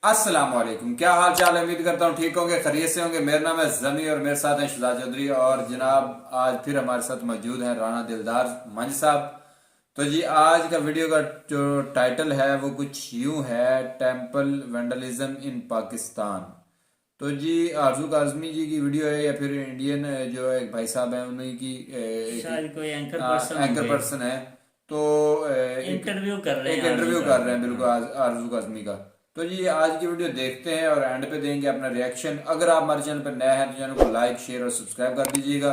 अस्सलाम वालेकुम। क्या हाल चाल है? उम्मीद करता हूँ ठीक होंगे, खैरियत से होंगे। मेरा नाम है जमी और मेरे साथ हैं शुजा चौधरी और जनाब आज फिर हमारे साथ मौजूद हैं राना दिलदार मंज साहब। तो जी आज का वीडियो का जो टाइटल है वो कुछ यूं है, टेम्पल वेंडलिज्म इन पाकिस्तान। तो जी आरजू काजमी जी की वीडियो है या फिर इंडियन जो एक भाई साहब हैं उन्हीं की शायद कोई एंकर पर्सन एंकर होंगे। पर्सन है। तो इंटरव्यू कर रहे एक हैं आरजू इंटरव्यू कर रहे काजमी हैं का। बिल्कुल आरजू काजमी का। तो जी आज की वीडियो देखते हैं और एंड पे देंगे अपना रिएक्शन। अगर आप हमारे चैनल पर नए हैं तो चैनल को लाइक शेयर और सब्सक्राइब कर दीजिएगा।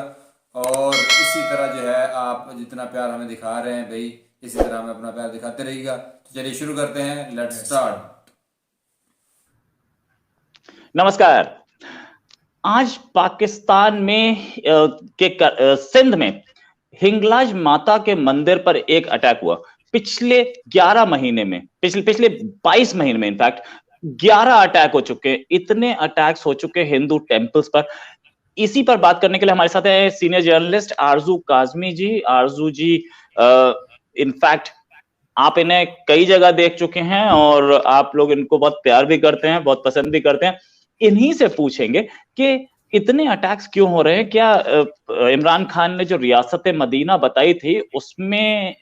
और इसी तरह जो है आप जितना प्यार हमें दिखा रहे हैं भाई, इसी तरह हमें अपना प्यार दिखाते रहिएगा। तो चलिए शुरू करते हैं, लेट्स यस। स्टार्ट। नमस्कार। आज पाकिस्तान में सिंध में हिंगलाज माता के मंदिर पर एक अटैक हुआ। पिछले 11 महीने में, पिछले पिछले 22 महीने में इनफैक्ट 11 अटैक हो चुके हैं। इतने अटैक्स हो चुके हैं हिंदू टेम्पल्स पर। इसी पर बात करने के लिए हमारे साथ है सीनियर जर्नलिस्ट आरजू काजमी जी। आरजू जी, इनफैक्ट आप इन्हें कई जगह देख चुके हैं और आप लोग इनको बहुत प्यार भी करते हैं, बहुत पसंद भी करते हैं। इन्हीं से पूछेंगे कि इतने अटैक्स क्यों हो रहे हैं। क्या इमरान खान ने जो रियासत मदीना बताई थी उसमें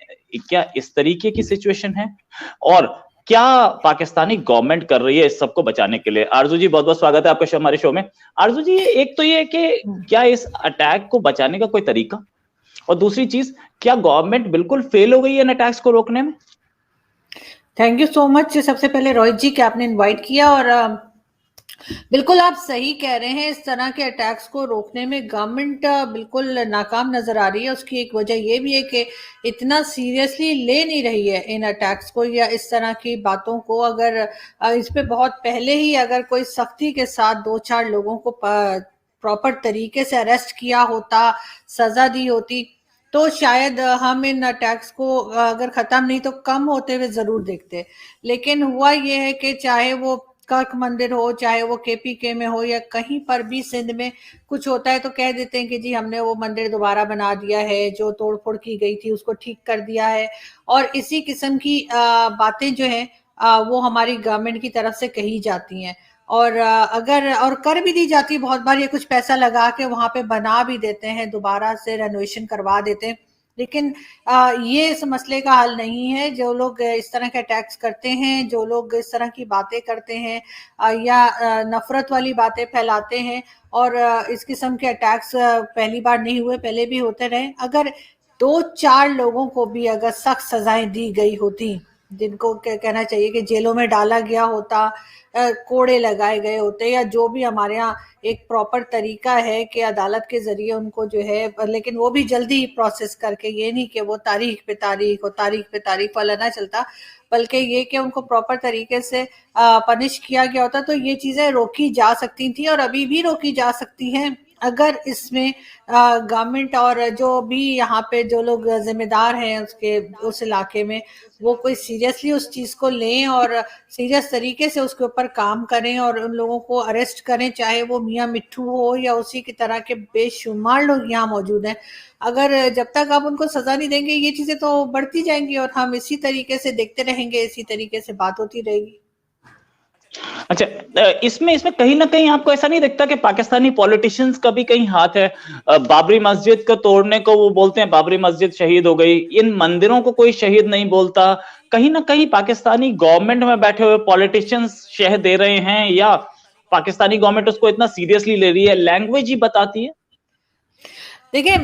क्या इस तरीके की सिचुएशन है, और क्या पाकिस्तानी गवर्नमेंट कर रही है इस सबको बचाने के लिए? आरजू जी, बहुत बहुत स्वागत है आपका हमारे शो में। आरजू जी, एक तो ये कि क्या इस अटैक को बचाने का कोई तरीका, और दूसरी चीज, क्या गवर्नमेंट बिल्कुल फेल हो गई है इन अटैक्स को रोकने में? Thank you so much. सबसे पहले रोहित जी कि आपने इनवाइट किया और बिल्कुल आप सही कह रहे हैं। इस तरह के अटैक्स को रोकने में गवर्नमेंट बिल्कुल नाकाम नजर आ रही है। उसकी एक वजह ये भी है कि इतना सीरियसली ले नहीं रही है इन अटैक्स को या इस तरह की बातों को। अगर इस पे बहुत पहले ही अगर कोई सख्ती के साथ दो चार लोगों को प्रॉपर तरीके से अरेस्ट किया होता, सजा दी होती, तो शायद हम इन अटैक्स को अगर खत्म नहीं तो कम होते हुए जरूर देखते। लेकिन हुआ ये है कि चाहे वो कर्क मंदिर हो, चाहे वो केपीके में हो या कहीं पर भी सिंध में कुछ होता है तो कह देते हैं कि जी हमने वो मंदिर दोबारा बना दिया है, जो तोड़फोड़ की गई थी उसको ठीक कर दिया है। और इसी किस्म की बातें जो है वो हमारी गवर्नमेंट की तरफ से कही जाती हैं। और अगर और कर भी दी जाती है बहुत बार, ये कुछ पैसा लगा के वहां पे बना भी देते हैं, दोबारा से रेनोवेशन करवा देते हैं। लेकिन ये इस मसले का हल नहीं है। जो लोग इस तरह के अटैक्स करते हैं, जो लोग इस तरह की बातें करते हैं या नफरत वाली बातें फैलाते हैं, और इस किस्म के अटैक्स पहली बार नहीं हुए, पहले भी होते रहे। अगर दो चार लोगों को भी अगर सख्त सजाएं दी गई होती, जिनको कहना चाहिए कि जेलों में डाला गया होता, कोड़े लगाए गए होते, या जो भी हमारे यहाँ एक प्रॉपर तरीका है कि अदालत के जरिए उनको जो है, लेकिन वो भी जल्दी प्रोसेस करके, ये नहीं कि वो तारीख पे तारीख और तारीख पे तारीख वाला ना चलता, बल्कि ये कि उनको प्रॉपर तरीके से पनिश किया गया होता, तो ये चीजें रोकी जा सकती थी और अभी भी रोकी जा सकती हैं अगर इसमें गवर्नमेंट और जो भी यहाँ पे जो लोग जिम्मेदार हैं उसके उस इलाके में, वो कोई सीरियसली उस चीज को लें और सीरियस तरीके से उसके ऊपर काम करें और उन लोगों को अरेस्ट करें, चाहे वो मियाँ मिट्ठू हो या उसी की तरह के बेशुमार लोग यहाँ मौजूद हैं। अगर जब तक आप उनको सजा नहीं देंगे ये चीजें तो बढ़ती जाएंगी और हम इसी तरीके से देखते रहेंगे, इसी तरीके से बात होती रहेगी। अच्छा, इसमें इसमें कहीं ना कहीं आपको ऐसा नहीं दिखता कि पाकिस्तानी पॉलिटिशियंस का भी कहीं हाथ है? बाबरी मस्जिद को तोड़ने को वो बोलते हैं बाबरी मस्जिद शहीद हो गई, इन मंदिरों को कोई शहीद नहीं बोलता। कहीं ना कहीं पाकिस्तानी गवर्नमेंट में बैठे हुए पॉलिटिशियंस शह दे रहे हैं, या पाकिस्तानी गवर्नमेंट उसको इतना सीरियसली ले रही है? लैंग्वेज ही बताती है। देखिए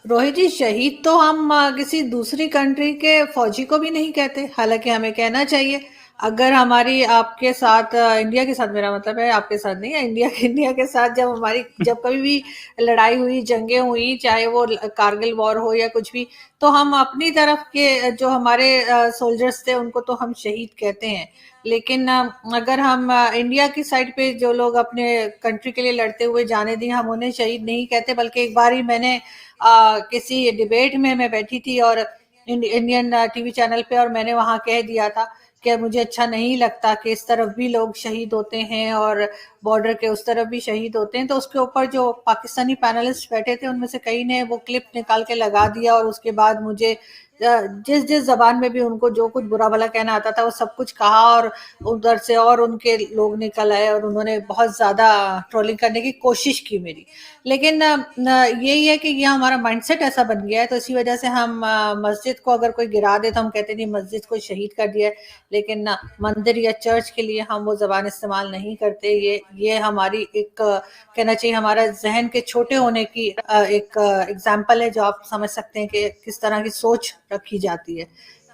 रोहित जी, शहीद तो हम किसी दूसरी कंट्री के फौजी को भी नहीं कहते, हालांकि हमें कहना चाहिए। अगर हमारी आपके साथ इंडिया के साथ, मेरा मतलब है आपके साथ नहीं है, इंडिया के साथ जब कभी भी लड़ाई हुई, जंगें हुई, चाहे वो कारगिल वॉर हो या कुछ भी, तो हम अपनी तरफ के जो हमारे सोल्जर्स थे उनको तो हम शहीद कहते हैं। लेकिन अगर हम इंडिया की साइड पे जो लोग अपने कंट्री के लिए लड़ते हुए जाने दिए, हम उन्हें शहीद नहीं कहते। बल्कि एक बार ही मैंने किसी डिबेट में मैं बैठी थी और इंडियन टीवी चैनल पे, और मैंने वहां कह दिया था कि मुझे अच्छा नहीं लगता कि इस तरफ भी लोग शहीद होते हैं और बॉर्डर के उस तरफ भी शहीद होते हैं। तो उसके ऊपर जो पाकिस्तानी पैनलिस्ट बैठे थे उनमें से कई ने वो क्लिप निकाल के लगा दिया और उसके बाद मुझे जिस जिस जबान में भी उनको जो कुछ बुरा भला कहना आता था वो सब कुछ कहा, और उधर से और उनके लोग निकल आए और उन्होंने बहुत ज्यादा ट्रोलिंग करने की कोशिश की मेरी। लेकिन यही है कि ये हमारा माइंडसेट ऐसा बन गया है, तो इसी वजह से हम मस्जिद को अगर कोई गिरा दे तो हम कहते नहीं मस्जिद को शहीद कर दिया है, लेकिन मंदिर या चर्च के लिए हम वो जबान इस्तेमाल नहीं करते। ये हमारी एक कहना चाहिए हमारा जहन के छोटे होने की एक एग्जाम्पल है, जो आप समझ सकते हैं कि किस तरह की सोच रखी जाती है।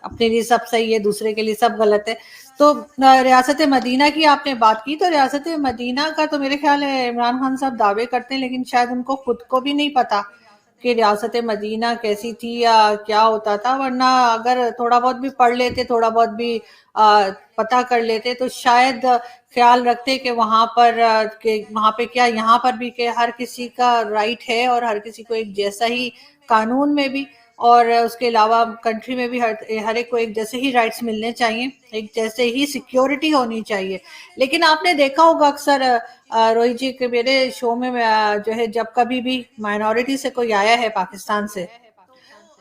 अपने लिए सब सही है, दूसरे के लिए सब गलत है। तो रियासत मदीना की आपने बात की, तो रियासत मदीना का तो मेरे ख्याल है इमरान खान साहब दावे करते हैं, लेकिन शायद उनको खुद को भी नहीं पता कि रियासत मदीना कैसी थी या क्या होता था। वरना अगर थोड़ा बहुत भी पढ़ लेते, थोड़ा बहुत भी पता कर लेते, तो शायद ख्याल रखते कि वहां पे क्या, यहाँ पर भी कि हर किसी का राइट है और हर किसी को एक जैसा ही कानून में भी और उसके अलावा कंट्री में भी हर एक को एक जैसे ही राइट्स मिलने चाहिए, एक जैसे ही सिक्योरिटी होनी चाहिए। लेकिन आपने देखा होगा अक्सर रोहित जी के मेरे शो में जो है जब कभी भी माइनॉरिटी से कोई आया है पाकिस्तान से,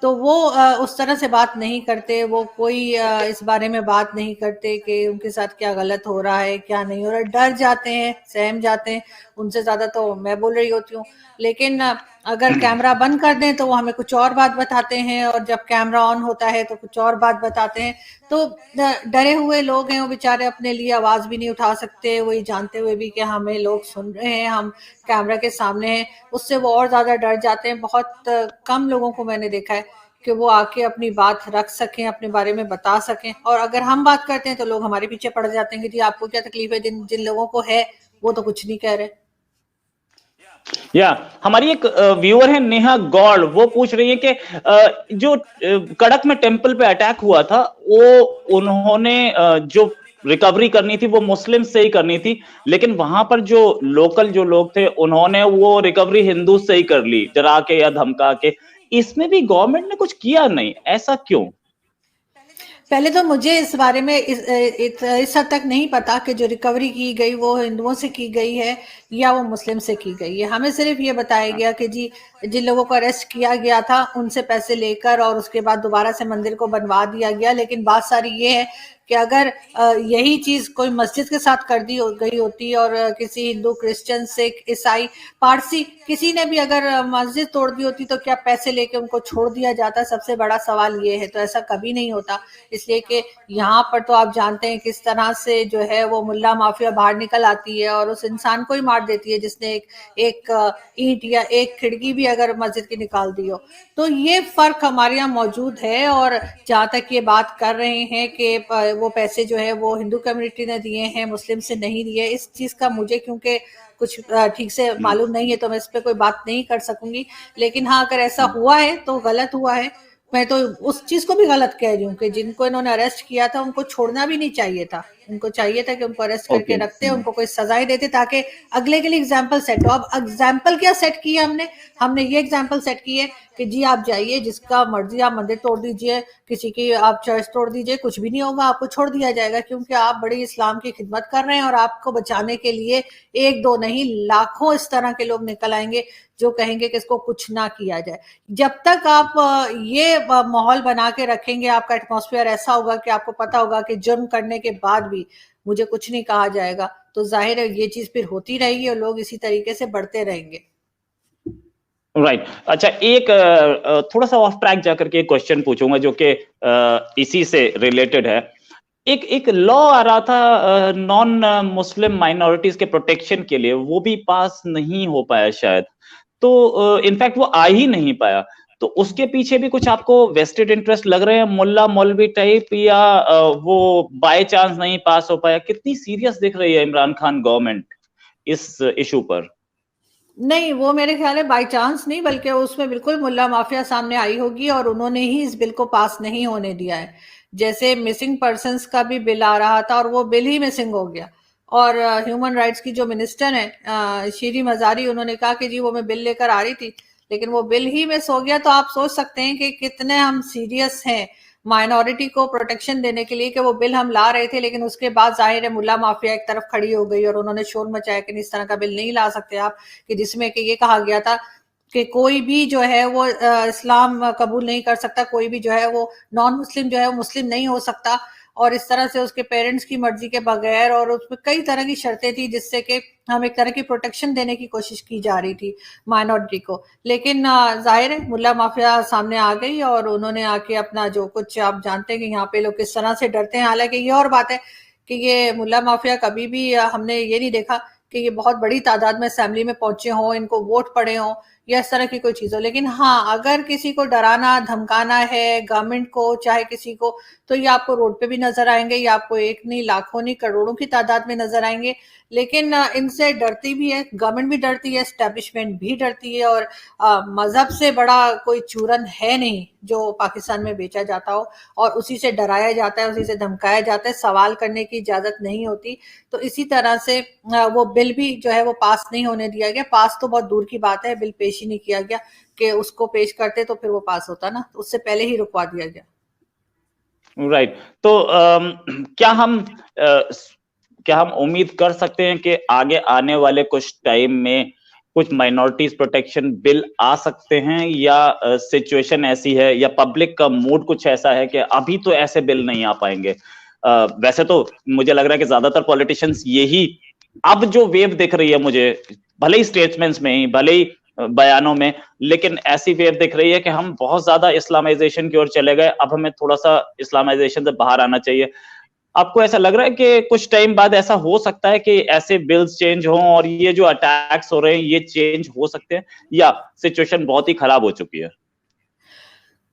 तो वो उस तरह से बात नहीं करते, वो कोई इस बारे में बात नहीं करते कि उनके साथ क्या गलत हो रहा है क्या नहीं हो रहा है। डर जाते हैं, सहम जाते हैं। उनसे ज्यादा तो मैं बोल रही होती हूँ, लेकिन अगर कैमरा बंद कर दें तो वो हमें कुछ और बात बताते हैं, और जब कैमरा ऑन होता है तो कुछ और बात बताते हैं। तो डरे हुए लोग हैं वो बेचारे, अपने लिए आवाज भी नहीं उठा सकते, वही जानते हुए भी कि हमें लोग सुन रहे हैं, हम कैमरा के सामने हैं, उससे वो और ज्यादा डर जाते हैं। बहुत कम लोगों को मैंने देखा है कि वो आके अपनी बात रख सकें, अपने बारे में बता सकें। और अगर हम बात करते हैं तो लोग हमारे पीछे पड़ जाते हैं कि जी आपको क्या तकलीफ है, जिन जिन लोगों को है वो तो कुछ नहीं कह रहे। हमारी एक व्यूअर है नेहा गौड़, वो पूछ रही है कि जो कड़क में टेंपल पे अटैक हुआ था, वो उन्होंने जो रिकवरी करनी थी वो मुस्लिम से ही करनी थी, लेकिन वहां पर जो लोकल जो लोग थे उन्होंने वो रिकवरी हिंदू से ही कर ली, डरा के या धमका के। इसमें भी गवर्नमेंट ने कुछ किया नहीं, ऐसा क्यों? पहले तो मुझे इस बारे में इस हद तक नहीं पता कि जो रिकवरी की गई वो हिंदुओं से की गई है या वो मुस्लिम से की गई है। हमें सिर्फ ये बताया गया कि जी जिन लोगों को अरेस्ट किया गया था उनसे पैसे लेकर और उसके बाद दोबारा से मंदिर को बनवा दिया गया। लेकिन बात सारी ये है कि अगर यही चीज कोई मस्जिद के साथ कर दी गई होती और किसी हिंदू, क्रिश्चियन, सिख, ईसाई, पारसी किसी ने भी अगर मस्जिद तोड़ दी होती तो क्या पैसे लेके उनको छोड़ दिया जाता? सबसे बड़ा सवाल ये है। तो ऐसा कभी नहीं होता, इसलिए कि यहाँ पर तो आप जानते हैं किस तरह से जो है वो मुल्ला माफिया बाहर निकल आती है और उस इंसान को ही मार देती है जिसने एक ईंट या एक खिड़की भी अगर मस्जिद की निकाल दी हो। तो ये फर्क हमारे यहाँ मौजूद है। और जहाँ तक ये बात कर रहे हैं कि वो पैसे जो है वो हिंदू कम्युनिटी ने दिए हैं, मुस्लिम से नहीं दिए, इस चीज का मुझे क्योंकि कुछ ठीक से मालूम नहीं है तो मैं इस पे कोई बात नहीं कर सकूंगी। लेकिन हाँ, अगर ऐसा हुआ है तो गलत हुआ है। मैं तो उस चीज को भी गलत कह रही हूँ कि जिनको इन्होंने अरेस्ट किया था उनको छोड़ना भी नहीं चाहिए था। उनको चाहिए था कि उनको अरेस्ट करके रखते, उनको कोई सजाएं देते ताकि अगले के लिए एग्जाम्पल सेट हो। अब एग्जाम्पल क्या सेट की है हमने ये एग्जाम्पल सेट की है कि जी आप जाइए, जिसका मर्जी आप मंदिर तोड़ दीजिए, किसी की आप चर्च तोड़ दीजिए, कुछ भी नहीं होगा, आपको छोड़ दिया जाएगा, क्योंकि आप बड़ी इस्लाम की खिदमत कर रहे हैं। और आपको बचाने के लिए एक दो नहीं लाखों इस तरह के लोग निकल आएंगे जो कहेंगे कि इसको कुछ ना किया जाए। जब तक आप ये माहौल बना के रखेंगे, आपका एटमॉस्फेयर ऐसा होगा कि आपको पता होगा कि जुर्म करने के बाद भी मुझे कुछ नहीं कहा जाएगा, तो जाहिर है ये चीज फिर होती रहेगी और लोग इसी तरीके से बढ़ते रहेंगे। राइट अच्छा, एक थोड़ा सा ऑफ ट्रैक जाकर के एक क्वेश्चन पूछूंगा जो कि इसी से रिलेटेड है। एक लॉ आ रहा था नॉन मुस्लिम माइनॉरिटीज के प्रोटेक्शन के लिए, वो भी पास नहीं हो पाया शायद, तो इनफैक्ट वो आ ही नहीं पाया। तो उसके पीछे भी कुछ आपको वेस्टेड इंटरेस्ट लग रहे हैं, मुल्ला मौलवी टाइप, या वो बाय चांस नहीं पास हो पाया? कितनी सीरियस दिख रही है इमरान खान गवर्नमेंट इस इशू पर? नहीं, वो मेरे ख्याल है बाई चांस नहीं, बल्कि उसमें बिल्कुल मुल्ला माफिया सामने आई होगी और उन्होंने ही इस बिल को पास नहीं होने दिया है। जैसे मिसिंग पर्सन्स का भी बिल आ रहा था और वो बिल ही मिसिंग हो गया। और ह्यूमन राइट्स की जो मिनिस्टर है शीरी मजारी, उन्होंने कहा कि जी वो मैं बिल लेकर आ रही थी, लेकिन वो बिल ही मिस हो गया। तो आप सोच सकते हैं कि कितने हम सीरियस हैं माइनॉरिटी को प्रोटेक्शन देने के लिए कि वो बिल हम ला रहे थे, लेकिन उसके बाद जाहिर है मुल्ला माफिया एक तरफ खड़ी हो गई और उन्होंने शोर मचाया कि इस तरह का बिल नहीं ला सकते आप, कि जिसमें कि ये कहा गया था कि कोई भी जो है वो इस्लाम कबूल नहीं कर सकता, कोई भी जो है वो नॉन मुस्लिम जो है वो मुस्लिम नहीं हो सकता, और इस तरह से उसके पेरेंट्स की मर्जी के बगैर, और उसमें कई तरह की शर्तें थी जिससे कि हम एक तरह की प्रोटेक्शन देने की कोशिश की जा रही थी माइनॉरिटी को। लेकिन जाहिर है मुल्ला माफिया सामने आ गई और उन्होंने आके अपना जो कुछ, आप जानते हैं कि यहाँ पे लोग किस तरह से डरते हैं। हालांकि ये और बात है कि ये मुल्ला माफिया कभी भी हमने ये नहीं देखा कि ये बहुत बड़ी तादाद में असेंबली में पहुंचे हों, इनको वोट पड़े हों या इस तरह की कोई चीज हो। लेकिन हाँ, अगर किसी को डराना धमकाना है गवर्नमेंट को, चाहे किसी को, तो ये आपको रोड पे भी नजर आएंगे, ये आपको एक नहीं लाखों नहीं करोड़ों की तादाद में नजर आएंगे। लेकिन इनसे डरती भी है गवर्नमेंट, भी डरती है, एस्टेब्लिशमेंट भी डरती है, और मजहब से बड़ा कोई चूरन है नहीं जो पाकिस्तान में बेचा जाता हो, और उसी से डराया जाता है, उसी से धमकाया जाता है, सवाल करने की इजाजत नहीं होती। तो इसी तरह से वो बिल भी जो है वो पास नहीं होने दिया गया। पास तो बहुत दूर की बात है, बिल पेश ही नहीं किया गया, कि उसको पेश करते तो फिर वो पास होता ना, उससे पहले ही रुकवा दिया गया। राइट। तो क्या हम उम्मीद कर सकते हैं कि आगे आने वाले कुछ टाइम में कुछ माइनॉरिटीज प्रोटेक्शन बिल आ सकते हैं, या सिचुएशन ऐसी है या पब्लिक का मूड कुछ ऐसा है कि अभी तो ऐसे बिल नहीं आ पाएंगे? वैसे तो मुझे लग रहा है कि ज्यादातर पॉलिटिशियंस यही अब जो वेव दिख रही है मुझे, भले ही स्टेटमेंट्स में ही, भले ही बयानों में, लेकिन ऐसी वेव दिख रही है कि हम बहुत ज्यादा इस्लामाइजेशन की ओर चले गए, अब हमें थोड़ा सा इस्लामाइजेशन से बाहर आना चाहिए। आपको ऐसा लग रहा है कि कुछ टाइम बाद ऐसा हो सकता है कि ऐसे बिल्स चेंज हों और ये जो अटैक्स हो रहे हैं ये चेंज हो सकते हैं, या सिचुएशन बहुत ही खराब हो चुकी है?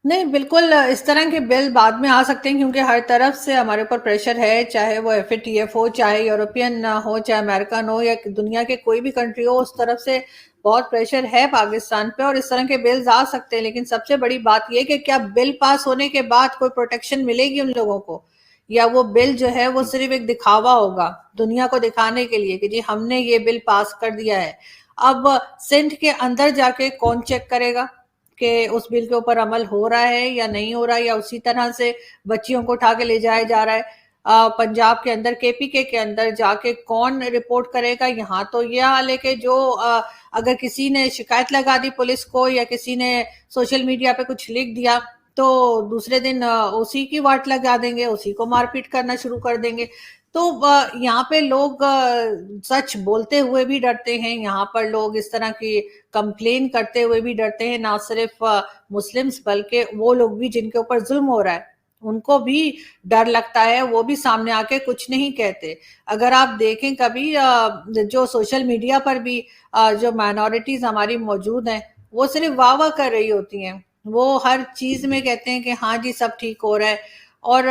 नहीं, बिल्कुल इस तरह के बिल बाद में आ सकते हैं, क्योंकि हर तरफ से हमारे ऊपर प्रेशर है, चाहे वो FATF हो, चाहे यूरोपियन हो, चाहे अमेरिकन हो, या दुनिया के कोई भी कंट्री हो, उस तरफ से बहुत प्रेशर है पाकिस्तान पे, और इस तरह के बिल्स आ सकते हैं। लेकिन सबसे बड़ी बात यह कि क्या बिल पास होने के बाद कोई प्रोटेक्शन मिलेगी उन लोगों को, या वो बिल जो है वो सिर्फ एक दिखावा होगा दुनिया को दिखाने के लिए कि जी हमने ये बिल पास कर दिया है। अब सिंध के अंदर जाके कौन चेक करेगा कि उस बिल के ऊपर अमल हो रहा है या नहीं हो रहा है, या उसी तरह से बच्चियों को उठा के ले जाया जा रहा है। पंजाब के अंदर KPK के अंदर जाके कौन रिपोर्ट करेगा? यहाँ तो ये हाल है कि जो अगर किसी ने शिकायत लगा दी पुलिस को, या किसी ने सोशल मीडिया पे कुछ लिख दिया, तो दूसरे दिन उसी की वाट लगा देंगे, उसी को मारपीट करना शुरू कर देंगे। तो यहाँ पे लोग सच बोलते हुए भी डरते हैं, यहाँ पर लोग इस तरह की कंप्लेन करते हुए भी डरते हैं, ना सिर्फ मुस्लिम्स बल्कि वो लोग भी जिनके ऊपर जुल्म हो रहा है उनको भी डर लगता है, वो भी सामने आके कुछ नहीं कहते। अगर आप देखें कभी जो सोशल मीडिया पर भी जो माइनॉरिटीज हमारी मौजूद हैं, वो सिर्फ वाह वाह कर रही होती हैं, वो हर चीज में कहते हैं कि हाँ जी सब ठीक हो रहा है, और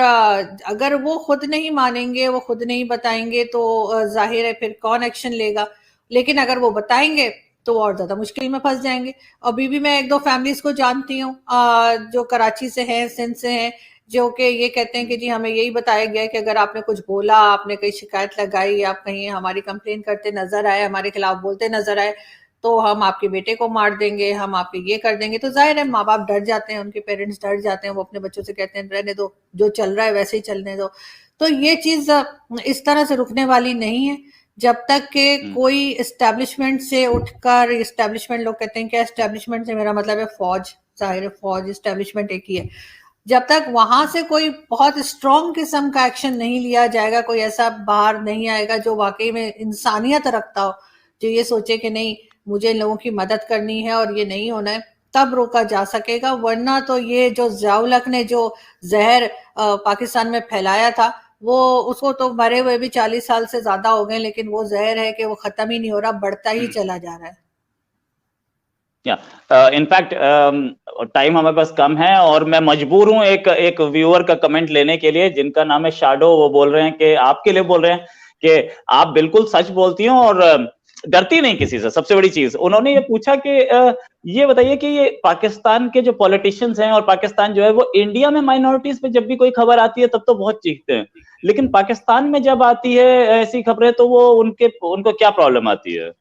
अगर वो खुद नहीं मानेंगे, वो खुद नहीं बताएंगे, तो जाहिर है फिर कौन एक्शन लेगा। लेकिन अगर वो बताएंगे तो और ज्यादा मुश्किल में फंस जाएंगे। अभी भी मैं 1-2 फैमिलीज को जानती हूँ जो कराची से हैं, सिंध से हैं, जो कि ये कहते हैं कि जी हमें यही बताया गया है कि अगर आपने कुछ बोला, आपने कहीं शिकायत लगाई, आप कहीं हमारी कंप्लेन करते नजर आए, हमारे खिलाफ बोलते नजर आए, तो हम आपके बेटे को मार देंगे, हम आपके ये कर देंगे। तो जाहिर है माँ बाप डर जाते हैं, उनके पेरेंट्स डर जाते हैं, वो अपने बच्चों से कहते हैं रहने दो, जो चल रहा है वैसे ही चलने दो। तो ये चीज इस तरह से रुकने वाली नहीं है जब तक कि कोई एस्टेब्लिशमेंट से उठकर, एस्टेब्लिशमेंट लोग कहते हैं कि एस्टेब्लिशमेंट से मेरा मतलब है फौज, जाहिर है फौज एस्टेब्लिशमेंट एक ही है, जब तक वहां से कोई बहुत स्ट्रॉन्ग किस्म का एक्शन नहीं लिया जाएगा, कोई ऐसा बाहर नहीं आएगा जो वाकई में इंसानियत रखता हो, जो ये सोचे कि नहीं मुझे इन लोगों की मदद करनी है और ये नहीं होना है, तब रोका जा सकेगा। वरना तो ये जो ज़ियाउल-हक ने जो जहर पाकिस्तान में फैलाया था, वो उसको तो मरे हुए भी 40 साल से ज्यादा हो गए, लेकिन वो जहर है कि वो खत्म ही नहीं हो रहा, बढ़ता ही चला जा रहा है। इनफैक्ट टाइम हमारे पास कम है और मैं मजबूर हूं एक व्यूअर का कमेंट लेने के लिए, जिनका नाम है शाडो। वो बोल रहे हैं कि आपके लिए बोल रहे हैं कि आप बिल्कुल सच बोलती हो और डरती नहीं किसी से। सबसे बड़ी चीज उन्होंने ये पूछा कि ये बताइए कि ये पाकिस्तान के जो पॉलिटिशियंस हैं और पाकिस्तान जो है, वो इंडिया में माइनॉरिटीज पे जब भी कोई खबर आती है तब तो बहुत चीखते हैं, लेकिन पाकिस्तान में जब आती है ऐसी खबरें तो वो उनको क्या प्रॉब्लम आती है?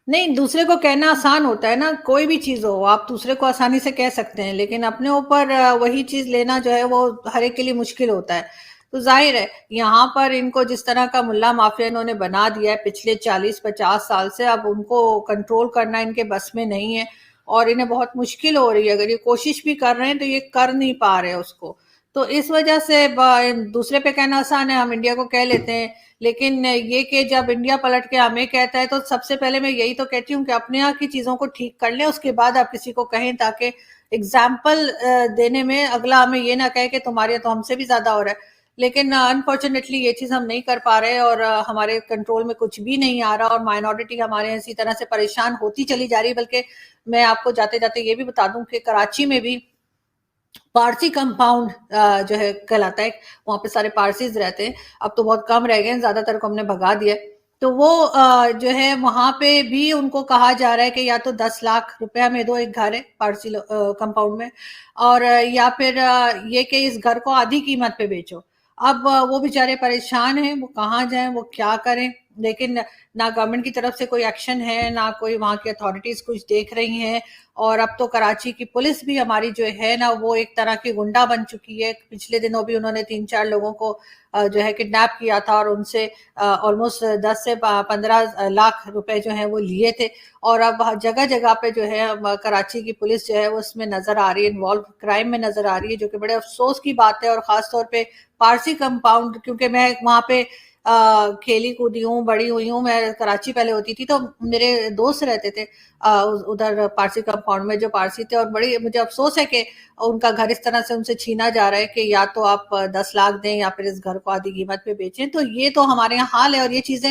नहीं, दूसरे को कहना आसान होता है ना, कोई भी चीज हो आप दूसरे को आसानी से कह सकते हैं, लेकिन अपने ऊपर वही चीज लेना जो है वो हर एक के लिए मुश्किल होता है। तो जाहिर है यहाँ पर इनको जिस तरह का मुल्ला माफिया इन्होंने बना दिया है पिछले 40-50 साल से, अब उनको कंट्रोल करना इनके बस में नहीं है और इन्हें बहुत मुश्किल हो रही है। अगर ये कोशिश भी कर रहे हैं तो ये कर नहीं पा रहे उसको। तो इस वजह से दूसरे पे कहना आसान है, हम इंडिया को कह लेते हैं, लेकिन ये कि जब इंडिया पलट के हमें कहता है तो सबसे पहले मैं यही तो कहती हूँ कि अपने यहाँ की चीजों को ठीक कर लें, उसके बाद आप किसी को कहें, ताकि एग्जाम्पल देने में अगला हमें ये ना कहे कि तुम्हारे यहाँ तो हमसे भी ज्यादा हो रहा है। लेकिन अनफॉर्चुनेटली ये चीज हम नहीं कर पा रहे और हमारे कंट्रोल में कुछ भी नहीं आ रहा और माइनॉरिटी हमारे यहाँ इसी तरह से परेशान होती चली जा रही है। बल्कि मैं आपको जाते जाते ये भी बता दूं कि कराची में भी पारसी कंपाउंड जो है कहलाता है, वहां पे सारे पारसीज रहते हैं। अब तो बहुत कम रह गए हैं, ज्यादातर को हमने भगा दिया है। तो वो जो है वहां पे भी उनको कहा जा रहा है कि या तो 10 लाख रुपया में दो, एक घर है पारसी कंपाउंड में, और या फिर ये कि इस घर को आधी कीमत पे बेचो। अब वो बेचारे परेशान हैं, वो कहाँ जाएं, वो क्या करें। लेकिन ना गवर्नमेंट की तरफ से कोई एक्शन है, ना कोई वहां की अथॉरिटीज कुछ देख रही हैं। और अब तो कराची की पुलिस भी हमारी जो है ना, वो एक तरह की गुंडा बन चुकी है। पिछले दिनों भी उन्होंने 3-4 लोगों को जो है किडनैप किया था और उनसे ऑलमोस्ट 10 से 15 लाख रुपए जो है वो लिए थे। और अब जगह जगह पे जो है कराची की पुलिस जो है वो उसमें नजर आ रही है, इन्वॉल्व क्राइम में नजर आ रही है, जो कि बड़े अफसोस की बात है। और खास तौर पे पारसी कंपाउंड, क्योंकि मैं वहां पे खेली कूदी हूँ, बड़ी हुई हूँ। मैं कराची पहले होती थी, तो मेरे दोस्त रहते थे उधर पारसी कंपाउंड में जो पारसी थे, और बड़ी मुझे अफसोस है कि उनका घर इस तरह से उनसे छीना जा रहा है कि या तो आप 10 लाख दें या फिर इस घर को आधी कीमत पे बेचें। तो ये तो हमारे यहाँ हाल है। और ये चीजें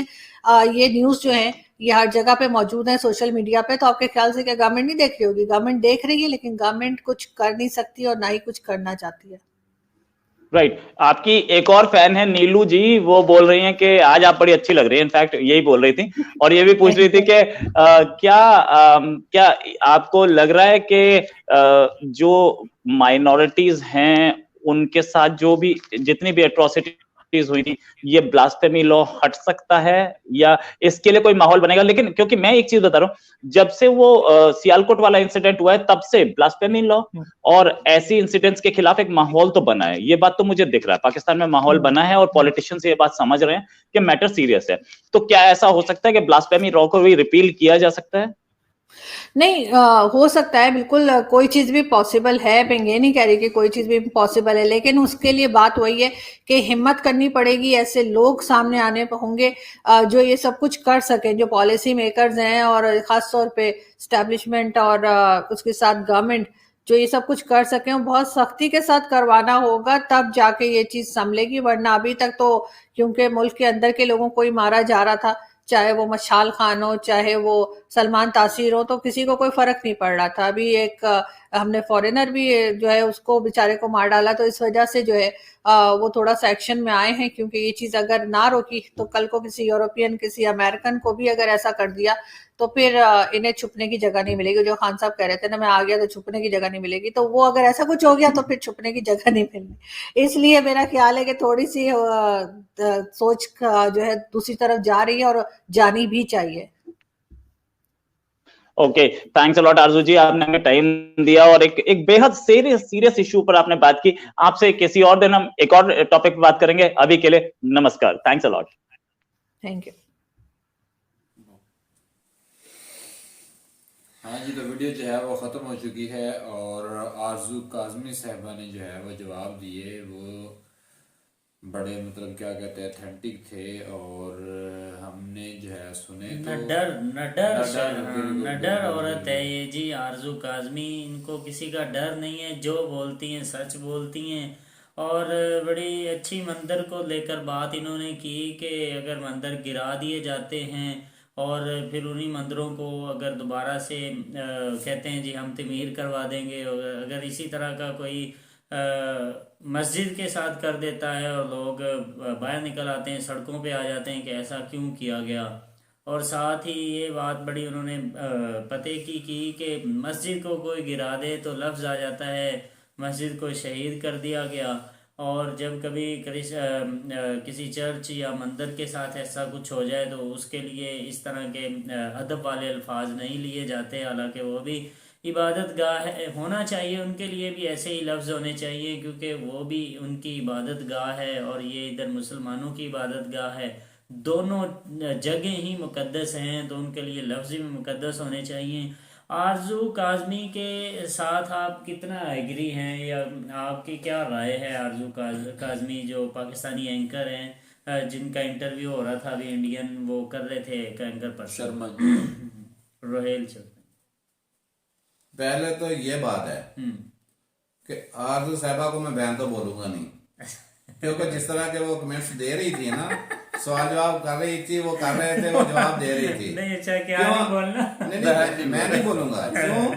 ये न्यूज जो है ये हर जगह पे मौजूद है, सोशल मीडिया पे। तो आपके ख्याल से क्या गवर्नमेंट नहीं देख रही होगी? गवर्नमेंट देख रही है, लेकिन गवर्नमेंट कुछ कर नहीं सकती और ना ही कुछ करना चाहती है। राइट आपकी एक और फैन है नीलू जी, वो बोल रही हैं कि आज आप बड़ी अच्छी लग रही हैं, इनफैक्ट यही बोल रही थी। और ये भी पूछ रही थी कि क्या आपको लग रहा है कि जो माइनॉरिटीज हैं उनके साथ जो भी जितनी भी एट्रोसिटीज हुई थी, ये ब्लास्फेमी लॉ हट सकता है या इसके लिए कोई माहौल बनेगा? लेकिन क्योंकि मैं एक चीज बता रहा हूं, जब से वो सियालकोट वाला इंसिडेंट हुआ है तब से ब्लास्फेमी लॉ और ऐसी इंसिडेंट्स के खिलाफ एक माहौल तो बना है। ये बात तो मुझे दिख रहा है, पाकिस्तान में माहौल बना है और पॉलिटिशियंस ये बात समझ रहे हैं कि मैटर सीरियस है। तो क्या ऐसा हो सकता है कि ब्लास्फेमी लॉ को भी रिपील किया जा सकता है? नहीं, हो सकता है बिल्कुल। कोई चीज भी पॉसिबल है, मैं ये नहीं कह रही कि कोई चीज भी पॉसिबल है, लेकिन उसके लिए बात वही है कि हिम्मत करनी पड़ेगी। ऐसे लोग सामने आने होंगे जो ये सब कुछ कर सकें, जो पॉलिसी मेकर्स हैं और खास तौर पे स्टैब्लिशमेंट और उसके साथ गवर्नमेंट जो ये सब कुछ कर सकें। और बहुत सख्ती के साथ करवाना होगा, तब जाके ये चीज संभलेगी। वरना अभी तक तो क्योंकि मुल्क के अंदर के लोगों को ही मारा जा रहा था, चाहे वो मशाल खान हो, चाहे वो सलमान तासीर हो, तो किसी को कोई फर्क नहीं पड़ रहा था। अभी एक हमने फॉरेनर भी जो है उसको बेचारे को मार डाला। तो इस वजह से जो है वो थोड़ा सा एक्शन में आए हैं, क्योंकि ये चीज अगर ना रोकी तो कल को किसी यूरोपियन, किसी अमेरिकन को भी अगर ऐसा कर दिया तो फिर इन्हें छुपने की जगह नहीं मिलेगी। जो खान साहब कह रहे थे ना, मैं आ गया तो छुपने की जगह नहीं मिलेगी, तो वो अगर ऐसा कुछ हो गया तो फिर छुपने की जगह नहीं मिलनी। इसलिए मेरा ख्याल है कि थोड़ी सी सोच जो है दूसरी तरफ जा रही है और जानी भी चाहिए। ओके, थैंक्स अ लॉट आरजू जी, आपने हमें टाइम दिया और एक बेहद सीरियस इशू पर आपने बात की। आपसे किसी और दिन हम एक और टॉपिक पर बात करेंगे। अभी के लिए नमस्कार, thanks a lot. Thank you. हाँ जी, तो वीडियो जो है वो ख़त्म हो चुकी है और आरजू काजमी साहबा ने जो है वो जवाब दिए। वो बड़े मतलब क्या कहते हैं अथेंटिक थे और हमने जो है सुने तो नडर औरत है ये जी, आरजू काजमी। इनको किसी का डर नहीं है, जो बोलती हैं सच बोलती हैं। और बड़ी अच्छी मंदिर को लेकर बात इन्होंने की कि अगर मंदिर गिरा दिए जाते हैं और फिर उन्हीं मंदिरों को अगर दोबारा से कहते हैं जी हम तमीर करवा देंगे, अगर इसी तरह का कोई मस्जिद के साथ कर देता है और लोग बाहर निकल आते हैं, सड़कों पे आ जाते हैं कि ऐसा क्यों किया गया। और साथ ही ये बात बड़ी उन्होंने पते की कि मस्जिद को कोई गिरा दे तो लफ्ज़ आ जाता है मस्जिद को शहीद कर दिया गया। और जब कभी किसी चर्च या मंदिर के साथ ऐसा कुछ हो जाए तो उसके लिए इस तरह के अदब वाले अल्फाज नहीं लिए जाते, हालांकि वो भी इबादत गाह होना चाहिए, उनके लिए भी ऐसे ही लफ्ज़ होने चाहिए, क्योंकि वो भी उनकी इबादत गाह है और ये इधर मुसलमानों की इबादत गाह है। दोनों जगह ही मुकद्दस हैं, तो उनके लिए लफ्ज़ भी मुकद्दस होने चाहिए। आरजू काज़मी के साथ आप कितना एग्री हैं, या आपकी क्या राय है? आरजू काज़मी जो पाकिस्तानी एंकर हैं, जिनका इंटरव्यू हो रहा था अभी, इंडियन वो कर रहे थे एक एंकर पर, शर्मा रोहेल शर्मा। पहले तो ये बात है कि आरजू साहबा को मैं बहन तो बोलूंगा नहीं, क्योंकि जिस तरह के वो कमेंट्स दे रही थी ना, सवाल जवाब कर रही थी, वो कर रहे थे, वो जवाब दे रही थी। नहीं अच्छा, क्या क्यों? नहीं बोलना? नहीं, मैं नहीं बोलूंगा। क्यों?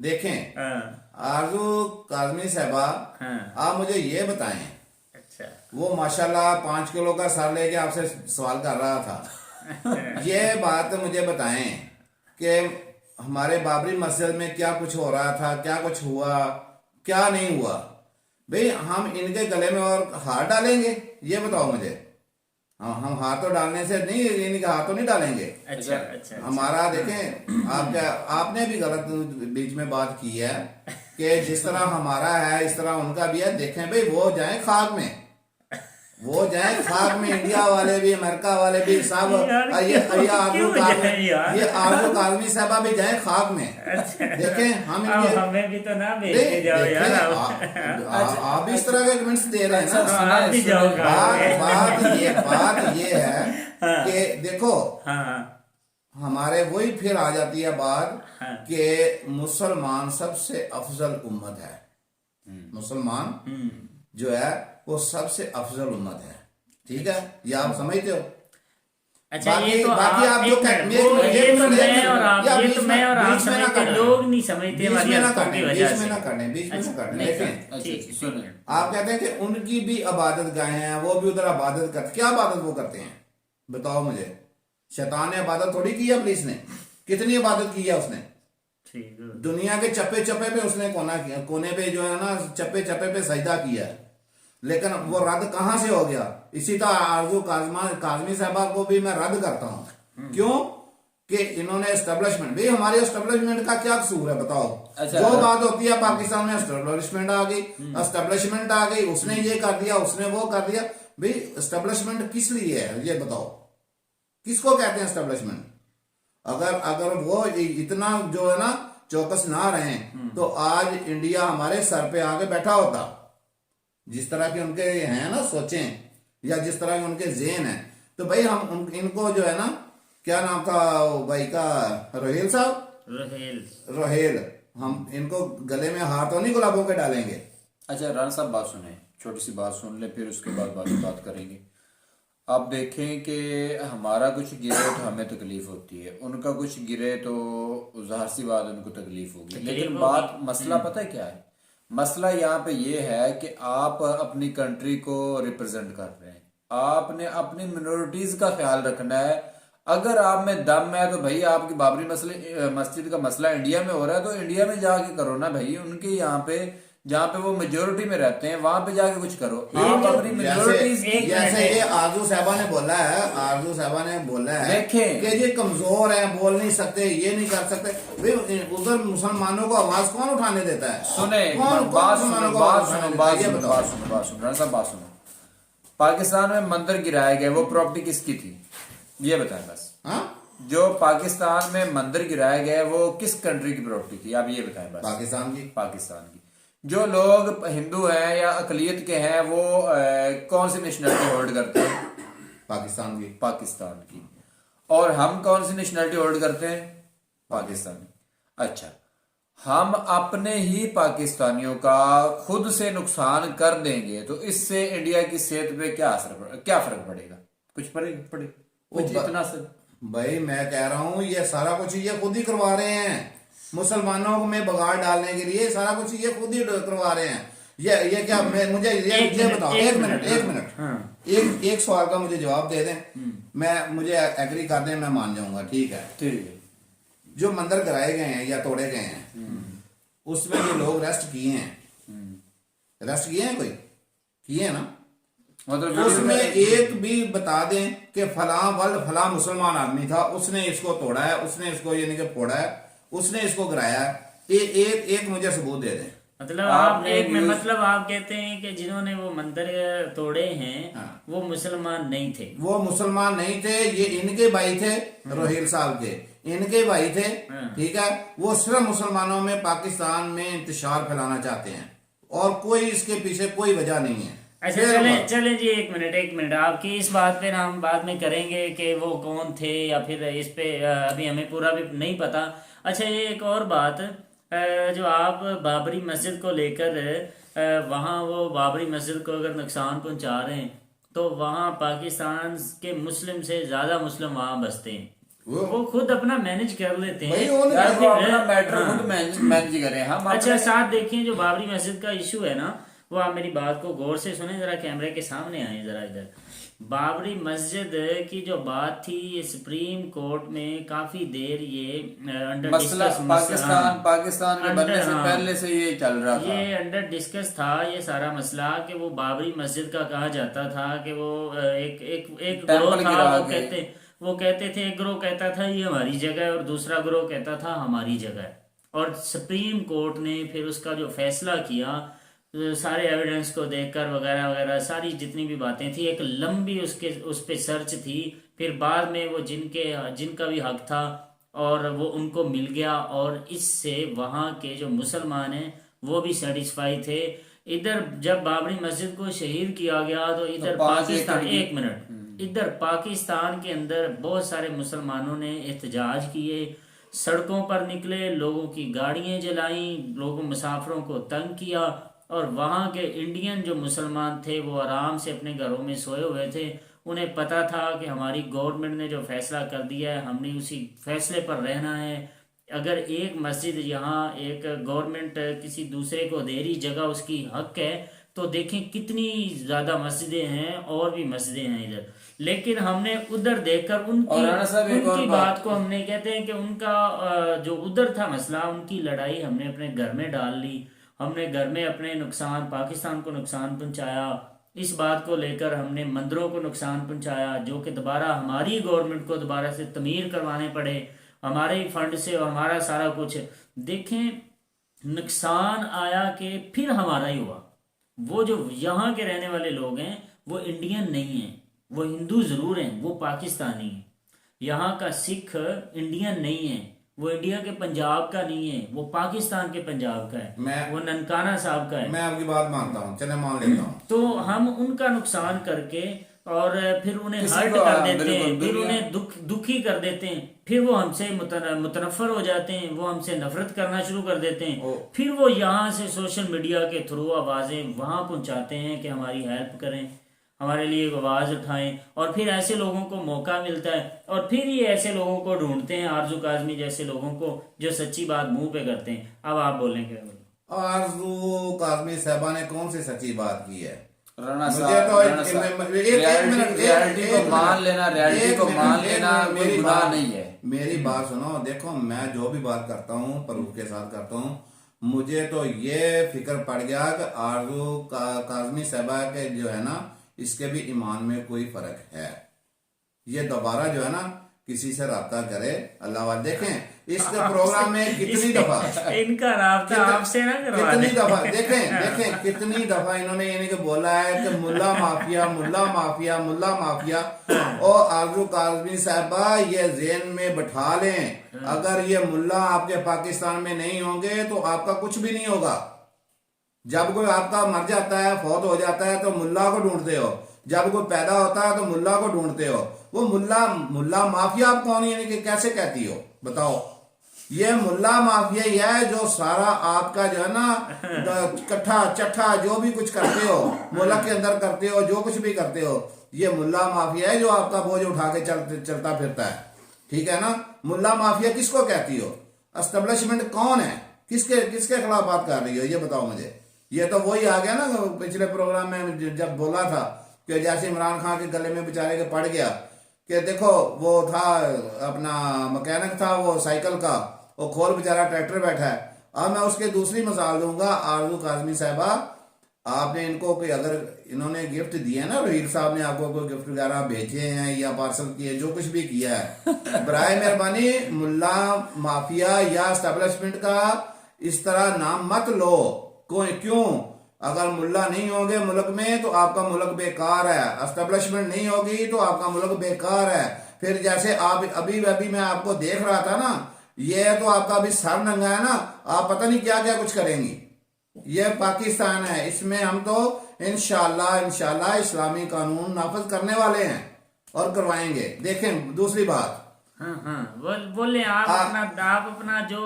देखें, हाँ, आरजू काज़मी साहबा, हाँ, आप मुझे ये बताएं, अच्छा, वो माशाल्लाह 5 किलो का सर लेके आपसे सवाल कर रहा था। ये बात मुझे बताएं कि हमारे बाबरी मस्जिद में क्या कुछ हो रहा था, क्या कुछ हुआ, क्या नहीं हुआ। भाई हम इनके गले में और हाथ डालेंगे? ये बताओ मुझे। हम हाथ तो डालने से नहीं, इनके हाथ तो नहीं डालेंगे। अच्छा, अच्छा, हमारा देखें, आपने भी गलत बीच में बात की है कि जिस तरह हमारा है इस तरह उनका भी है। देखें भाई, वो जाए खाक में, वो जाए खाक में, इंडिया वाले भी, अमेरिका वाले भी, सब ये आरजू काज़मी साहबा भी जाए खाक में। देखें हम अब हमें भी तो ना भेज के जाओ यार। आप भी इस तरह के कमेंट्स दे रहे हैं ना। आप भी जाओ बात ये है कि देखो, हाँ, हमारे वही फिर आ जाती है बात हाँ, कि मुसलमान सबसे अफजल उम्मत है। मुसलमान जो है वो सबसे अफजल उम्मत है। ठीक है, ये आप समझते हो? अच्छा, बाकी- ये तो बाकी आप जो एक मिनट, ये वो ये तो सुनिए, मैं और आप, या ये बीच तो में- मैं और आप बीच में ना समझते, करना। लोग नहीं समझते बीच हमारी में ना हरकतों की करने, वजह बीच में से। ना करने, बीच में ना करने। नहीं, देखें, ठीक, सुने, आप कहते हैं कि उनकी भी इबादत गाहें हैं, वो भी उधर इबादत करते। क्या इबादत वो करते हैं बताओ मुझे? शैतान ने इबादत थोड़ी की है पुलिस ने। कितनी इबादत की है उसने? ठीक है। दुनिया के चप्पे चप्पे पे उसने कोने पे जो है ना, चप्पे चप्पे पे सजदा किया है। लेकिन वो रद्द कहां से हो गया? इसी तरह आरजू काज़मी साहबा को भी मैं रद्द करता हूं। क्यों? कि इन्होंने एस्टेब्लिशमेंट, भाई हमारे एस्टेब्लिशमेंट का क्या कसूर है बताओ? अच्छा, जो बात होती है पाकिस्तान में, एस्टेब्लिशमेंट आ गई, एस्टेब्लिशमेंट आ गई, उसने ये कर दिया, उसने वो कर दिया। भाई एस्टेब्लिशमेंट किस लिए है ये बताओ? किसको कहते हैं एस्टेब्लिशमेंट? अगर वो इतना जो है ना चौकस ना रहे तो आज इंडिया हमारे सर पे आके बैठा होता। जिस तरह के उनके हैं ना सोचें, या जिस तरह के उनके ज़हन है, तो भाई हम इनको जो है ना, क्या नाम था भाई का, रोहेल साहब, रोहेल, हम इनको गले में हाथ तो नहीं गुलाबों के डालेंगे। अच्छा राणा साहब, बात सुने, छोटी सी बात सुन ले, फिर उसके बाद बात करेंगे। आप देखें कि हमारा कुछ गिरे तो हमें तकलीफ होती है, उनका कुछ गिरे तो ज़ाहिर सी बात उनको तकलीफ होगी। लेकिन बात मसला पता है क्या है? मसला यहाँ पे ये है कि आप अपनी कंट्री को रिप्रेजेंट कर रहे हैं, आपने अपनी मिनोरिटीज का ख्याल रखना है। अगर आप में दम है तो भाई, आपकी बाबरी मस्जिद का मसला इंडिया में हो रहा है तो इंडिया में जाके करो ना भाई। उनके यहाँ पे जहाँ पे वो मेजोरिटी में रहते हैं वहां पे जाके कुछ करो। आप अपनी मिनोरिटीज, जैसे ये आरजू साहबा ने बोला है, आरजू साहबा ने बोला है देखें कि ये कमजोर है, बोल नहीं सकते, ये नहीं कर सकते। भाई उधर मुसलमानों को आवाज कौन उठाने देता है? सुने, कौन बात मुसलमानों सुनो, को बात आवाज सुनो, उठाने बात देता है? ये सुनो, बताओ। बात सुनो, बात सुनो, राणा साहब बात सुनो। पाकिस्तान में मंदिर गिराए गए, वो प्रॉपर्टी किसकी थी ये बताएं बस। हाँ, जो पाकिस्तान में मंदिर गिराए गए वो किस कंट्री की प्रॉपर्टी थी, आप ये बताएं बस। पाकिस्तान की। पाकिस्तान की। जो लोग हिंदू हैं या अकलियत के हैं वो कौन सी नेशनलिटी होल्ड करते हैं? पाकिस्तान की। पाकिस्तान की। और हम कौन सी नेशनलिटी होल्ड करते हैं? पाकिस्तानी। अच्छा, हम अपने ही पाकिस्तानियों का खुद से नुकसान कर देंगे तो इससे इंडिया की सेहत पे क्या फर्क पड़ेगा? कुछ पड़ेगा कुछ इतना से? भाई मैं कह रहा हूँ ये सारा कुछ ये खुद ही करवा रहे हैं, मुसलमानों में बगाड़ डालने के लिए सारा कुछ ये खुद ही करवा रहे हैं। ये क्या, मुझे ये बताओ, एक मिनट, एक सवाल का मुझे जवाब दे दें, मुझे एग्री कर दें, मैं मान जाऊंगा। ठीक है, ठीक है। जो मंदिर गिराए गए हैं या तोड़े गए हैं उसमें जो लोग रेस्ट किए हैं कोई किए हैं ना, मतलब उसमें एक भी बता दें कि फला मुसलमान आदमी था, उसने इसको तोड़ा है, उसने इसको यानी कि फोड़ा है, उसने इसको गिराया है। एक मुझे सबूत दे दें। मतलब आप आपने एक में न्यूज़- मतलब आप कहते हैं कि जिन्होंने वो मंदिर तोड़े हैं हाँ। वो मुसलमान नहीं थे। वो मुसलमान नहीं थे, ये इनके भाई थे, रोहिल साहब के इनके भाई थे। हाँ। ठीक है, वो सिर्फ मुसलमानों में पाकिस्तान में इंतशार फैलाना चाहते हैं और कोई इसके पीछे कोई वजह नहीं है। अच्छा फिर चले वो- चले जी, एक मिनट आपकी इस बात पे ना हम बाद में करेंगे कि वो कौन थे, या फिर इस पे अभी हमें पूरा भी नहीं पता। अच्छा ये एक और बात, जो आप बाबरी मस्जिद को लेकर वहाँ वो बाबरी मस्जिद को अगर नुकसान पहुंचा रहे हैं तो वहाँ पाकिस्तान के मुस्लिम से ज्यादा मुस्लिम वहाँ बसते हैं, वो खुद अपना मैनेज कर लेते हैं। भाई, उन्होंने- यार वो अपना मैटर हाँ। खुद मैनेज करें हम अच्छा अपने- साथ देखिए, जो बाबरी मस्जिद का इशू है ना, वो आप मेरी बात को गौर से सुने जरा, कैमरे के सामने आए जरा इधर। बाबरी मस्जिद की जो बात थी, ये सुप्रीम कोर्ट में काफी देर ये अंडर मसला डिस्कस पाकिस्तान के बनने से हाँ। पहले से ये चल रहा था। ये अंडर डिस्कस था ये सारा मसला, कि वो बाबरी मस्जिद का कहा जाता था कि वो एक एक एक टेम्पल ग्रोह था, गिरा वो कहते थे, एक ग्रोह कहता था ये हमारी जगह है और दूसरा ग्रोह कहता था हमारी जगह है। और सुप्रीम कोर्ट ने फिर उसका जो फैसला किया, सारे एविडेंस को देखकर वगैरह वगैरह, सारी जितनी भी बातें थी, एक लंबी उस पे सर्च थी। फिर बाद में वो जिनका भी हक था और वो उनको मिल गया, और इससे वहाँ के जो मुसलमान हैं वो भी सेटिस्फाई थे। इधर जब बाबरी मस्जिद को शहीद किया गया तो इधर तो 5 पाकिस्तान, एकड़ की- एक मिनट, इधर पाकिस्तान के अंदर बहुत सारे मुसलमानों ने एहतजाज किए, सड़कों पर निकले, लोगों की गाड़ियां जलाई, लोगों मुसाफिरों को तंग किया, और वहाँ के इंडियन जो मुसलमान थे वो आराम से अपने घरों में सोए हुए थे। उन्हें पता था कि हमारी गवर्नमेंट ने जो फैसला कर दिया है हमने उसी फैसले पर रहना है। अगर एक मस्जिद यहाँ एक गवर्नमेंट किसी दूसरे को दे रही जगह, उसकी हक है, तो देखें कितनी ज़्यादा मस्जिदें हैं और भी मस्जिदें हैं इधर। लेकिन हमने उधर देखकर और राणा साहब एक और उनकी बात- बात को हमने कहते हैं कि उनका जो उधर था मसला, उनकी लड़ाई हमने अपने घर में डाल ली। हमने घर में अपने नुकसान, पाकिस्तान को नुकसान पहुंचाया, इस बात को लेकर हमने मंदिरों को नुकसान पहुंचाया, जो कि दोबारा हमारी गवर्नमेंट को दोबारा से तमीर करवाने पड़े हमारे ही फंड से, और हमारा सारा कुछ देखें नुकसान आया कि फिर हमारा ही हुआ। वो जो यहाँ के रहने वाले लोग हैं वो इंडियन नहीं हैं, वो हिंदू जरूर हैं, वो पाकिस्तानी हैं। यहाँ का सिख इंडियन नहीं है, वो इंडिया के पंजाब का नहीं है, वो पाकिस्तान के पंजाब का है, वो ननकाना साहब का है। मैं आपकी बात मानता हूँ, चले मान लेता हूँ। तो हम उनका नुकसान करके और फिर उन्हें किसी हर्ट को, कर हाँ, देते हैं, बिल्कुल, फिर बिल्कुल। उन्हें दुखी कर देते हैं, फिर वो हमसे मुतनफर हो जाते हैं, वो हमसे नफरत करना शुरू कर देते हैं। फिर वो यहाँ से सोशल मीडिया के थ्रू आवाज़ें वहाँ पहुँचाते हैं कि हमारी हेल्प करें, हमारे लिए एक आवाज़ उठाएं, और फिर ऐसे लोगों को मौका मिलता है और फिर ये ऐसे लोगों को ढूंढते हैं, आरजू काजमी जैसे लोगों को, जो सच्ची बात मुंह पे करते हैं। अब आप बोलेंगे। आरजू काजमी साहबा ने कौन सी सच्ची बात की है? राणा मुझे साहब, तो राणा साहब, रियलिटी को मान लेना, रियलिटी को मान लेना कोई गुनाह नहीं है। मेरी बात सुनो, देखो मैं जो भी बात करता हूँ प्रूफ के साथ करता हूँ। मुझे तो ये फिक्र पड़ गया कि आरजू काजमी साहबा के जो है ना, इसके भी ईमान में कोई फर्क है। ये दोबारा जो है ना किसी से राब्ता करे, अल्लाह वाले देखें इसके प्रोग्राम में कितनी दफा इनका राब्ता आपसे ना करवा कितनी दें। दफा देखें कितनी दफा इन्होंने यानी कि बोला है कि मुल्ला माफिया मुल्ला माफिया मुल्ला माफिया। और आरजू काजमी साहबा ये ज़हन में बैठा लें, अगर ये मुल्ला आपके पाकिस्तान में नहीं होंगे तो आपका कुछ भी नहीं होगा। जब कोई आपका मर जाता है, फौत हो जाता है, तो मुल्ला को ढूंढते हो, जब कोई पैदा होता है तो मुल्ला को ढूंढते हो। वो मुल्ला माफिया आप कौन, यानी कि कैसे कहती हो बताओ? ये मुल्ला माफिया ही है जो सारा आपका जो है ना कट्ठा चट्ठा जो भी कुछ करते हो, मुल्क के अंदर करते हो, जो कुछ भी करते हो, ये मुल्ला माफिया है जो आपका बोझ उठा के चलता फिरता है। ठीक है ना? मुल्ला माफिया किसको कहती हो? एस्टेब्लिशमेंट कौन है? किसके खिलाफ बात कर रही हो ये बताओ मुझे। ये तो वही आ गया ना पिछले प्रोग्राम में जब बोला था कि जैसे इमरान खान के गले में बेचारे के पड़ गया कि देखो वो था अपना मैकेनिक था वो साइकिल का, वो खोल बेचारा ट्रैक्टर बैठा है। अब मैं उसके दूसरी मिसाल दूंगा, आरजू काजमी साहबा आपने इनको कोई अगर इन्होंने गिफ्ट दिया है ना, रोहित साहब ने आपको कोई गिफ्ट वगैरह भेजे हैं या पार्सल किए, जो कुछ भी किया है, बराए मेहरबानी मुल्ला माफिया या एस्टेब्लिशमेंट का इस तरह नाम मत लो। कोई क्यों? अगर मुल्ला नहीं होंगे मुल्क में तो आपका मुल्क बेकार है, एस्टेब्लिशमेंट नहीं होगी तो आपका मुल्क बेकार है। फिर जैसे आप अभी अभी मैं आपको देख रहा था ना, ये तो आपका अभी सर नंगा है ना, आप पता नहीं क्या क्या कुछ करेंगी। ये पाकिस्तान है, इसमें हम तो इंशाल्लाह इस्लामी कानून नाफिज करने वाले हैं और करवाएंगे। देखें दूसरी बात, हाँ बोले आप अपना जो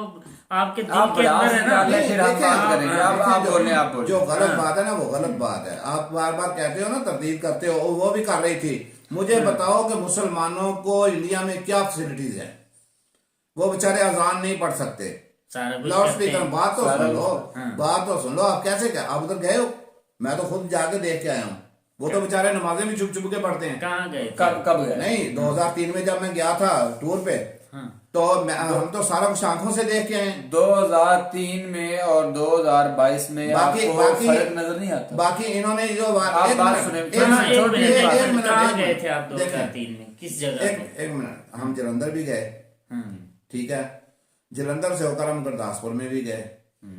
आपके दिल आप के अंदर है ना, फिर हम देखें, बात करेंगे। आप बोलें, आप बोलें। जो गलत बात है ना वो गलत बात है। आप बार बार कहते हो ना, तरदीद करते हो, वो भी कर रही थी। मुझे बताओ कि मुसलमानों को इंडिया में क्या फैसिलिटीज है? वो बेचारे अजान नहीं पढ़ सकते, सारा कुछ लाउड करते स्पीकर, हैं। बात तो सुन लो, हाँ। बात तो सुन लो। आप कैसे क्या आप उधर गए हो? मैं तो खुद जाके देख के आया हूँ। वो तो बेचारे नमाजें भी छुप छुप के पढ़ते हैं। कहाँ गए थे? कब गए? नहीं, 2003 में जब मैं गया था टूर पे, हाँ। तो हम तो सारा कुछ आंखों से देख के आए। 2003 में और 2022 में आपको फर्क नजर नहीं आता? बाकी इन्होंने जो आप एक बात मिनट, सुने, एक हाँ, मिनट, एक मिनट, एक मिनट, कहाँ एक गए मिनट। थे आप देखें, 2003 में? किस जगह एक मिनट, हम जलंधर भी गए, हम्म। ठीक है। जलंधर से होकर हम गुरदासपुर में भी गए।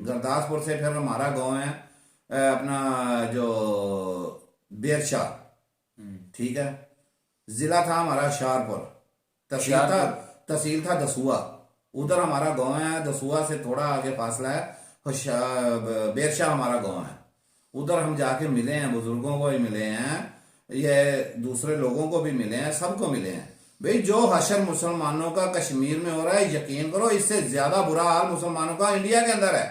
गुरदासपुर से फिर हमारा गांव है अपना जो बेरशाह, ठीक है। जिला था हमारा शाहपुर, तहसील था दसूआ। उधर हमारा गांव है, दसूआ से थोड़ा आगे फासला है, बेरशाह हमारा गांव है। उधर हम जाके मिले हैं, बुजुर्गों को भी मिले हैं, ये दूसरे लोगों को भी मिले हैं, सबको मिले हैं। भाई जो हशर मुसलमानों का कश्मीर में हो रहा है, यकीन करो इससे ज्यादा बुरा हाल मुसलमानों का इंडिया के अंदर है।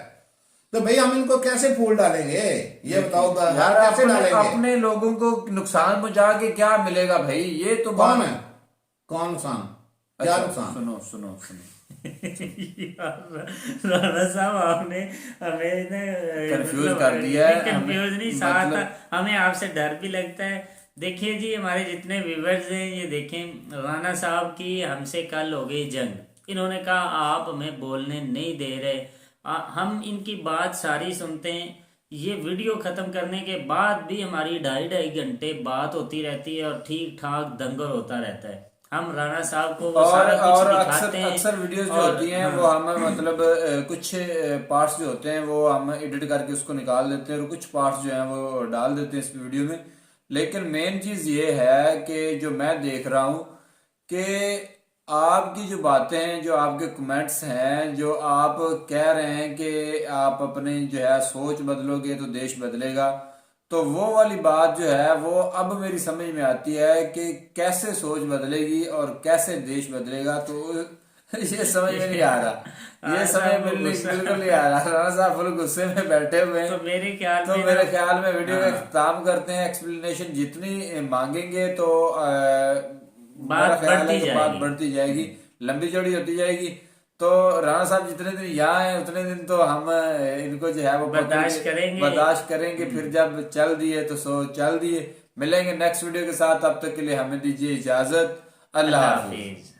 तो भाई हम इनको कैसे फूल डालेंगे? ये बताओ यार, कैसे डालेंगे? अपने लोगों को नुकसान पहुंचा के क्या मिलेगा भाई? ये तो कौन है? कौन नुकसान? क्या नुकसान? सुनो यार, राणा साहब आपने हमें कंफ्यूज कर दिया है। कंफ्यूज नहीं, साथ हमें आपसे डर भी लगता है। देखिए जी, हमारे जितने व्यूवर्स हैं, ये देखें, राणा साहब की हमसे कल हो गई जंग। इन्होंने कहा आप हमें बोलने नहीं दे रहे। हम इनकी बात सारी सुनते हैं। ये वीडियो खत्म करने के बाद भी हमारी 2.5 घंटे बात होती रहती है और ठीक ठाक दंगल होता रहता है। हम राणा साहब को वो और सारा कुछ अक्सर दिखाते हैं। अक्सर वीडियोस जो और- होती हैं हाँ। वो हम मतलब कुछ पार्ट्स जो होते हैं वो हम एडिट करके उसको निकाल देते हैं और कुछ पार्ट्स जो हैं वो डाल देते हैं इस वीडियो में। लेकिन मेन चीज ये है कि जो मैं देख रहा हूँ कि आपकी जो बातें हैं, जो आपके कमेंट्स हैं, जो आप कह रहे हैं कि आप अपने जो है सोच बदलोगे तो देश बदलेगा, तो वो वाली बात जो है वो अब मेरी समझ में आती है कि कैसे सोच बदलेगी और कैसे देश बदलेगा। तो ये समझ में नहीं आ रहा, ये समझ में बिल्कुल नहीं आ रहा। राणा साहब फुल गुस्से में बैठे हुए हैं। तो मेरे ख्याल तो में मेरे ख्याल में वीडियो का इख्तिताम करते हैं। एक्सप्लेनेशन जितनी मांगेंगे तो मेरा ख्याल है कि बात बढ़ती जाएगी, लंबी चौड़ी होती जाएगी। तो राणा साहब जितने दिन यहाँ हैं उतने दिन तो हम इनको जो है वो बर्दाश्त करेंगे। फिर जब चल दिए तो सो चल दिए। मिलेंगे नेक्स्ट वीडियो के साथ, तब तक के लिए हमें दीजिए इजाजत। अल्लाह हाफिज।